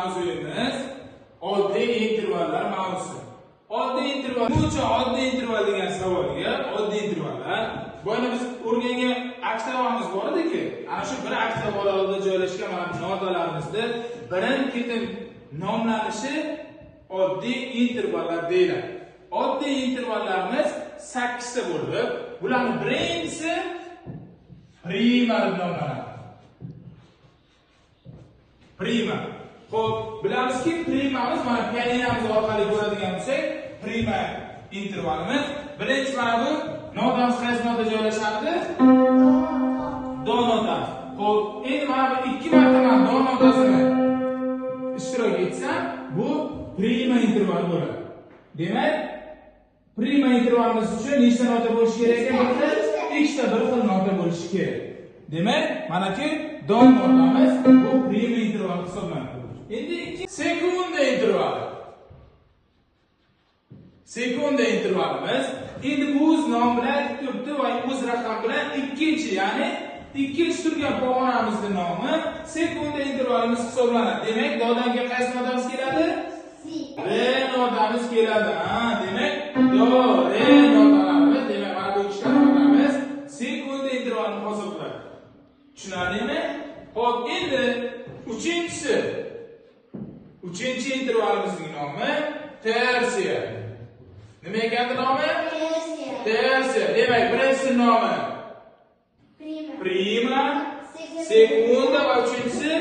mavzuyimiz oddiy intervallar mavzusi. Oddiy interval. Nima uchun oddiy interval degan savolga, oddiy intervallar bo'yni biz o'rgangan aksiyamiz bor edi-ki, ana shu bir aksiya oralida joylashgan mana bu nodalarimizda birin-ketin nomlanishi oddiy intervallar deyiladi. Oddiy intervallarimiz 8 ta bo'lib, bularning birinchisi prima deb nomlanadi. Prima. Xo'p, bilamizki, primamiz mana pianinamiz orqali ko'radigan bo'lsak, prima intervalimiz birinchi mana bu notamiz qaysi nota joylashadi? Do notasi. Xo'p, endi mana bu ikki marta men do notasini ishtirok etsam, bu prima interval bo'ladi. Demak, prima intervalimiz uchun nechta nota bo'lishi kerak ekan? Ikkita bir xil nota bo'lishi kerak. Demak, mana-ki do notamiz bu prima interval hisoblanadi. Endi sekunda intervali. Sekunda intervalimiz endi o'z nom bilan turibdi va o'z raqam bilan ikkinchi, ya'ni ikkinchi turgan pog'onamizning nomi sekunda intervalimiz hisoblanadi. Demak, dodan keyin qaysi notamiz keladi? Re notamiz keladi. Demak, do, re notalarimiz, demak, mana bu ikkita notamiz sekunda intervalini hosil qiladi. Tushunarlimi? Xo'p, endi uchinchi intervalimizning nomi tersiya. Nima ekan nomi? Tersiya. Demak, birinchisi nomi prima, sekunda va uchinchisi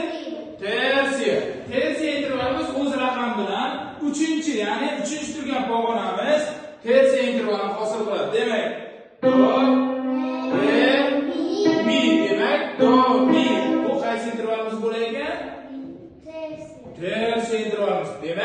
tersiya. Tersiya intervalimiz o'z raqam bilan uchinchi, ya'ni uchinchi turgan pog'onamiz tersiya intervalini hosil qiladi. Demak, do, re, mi. Demak, do, mi. Bu qaysi intervalimiz bo'lar ekan? Tersiya intervalimiz. Demak,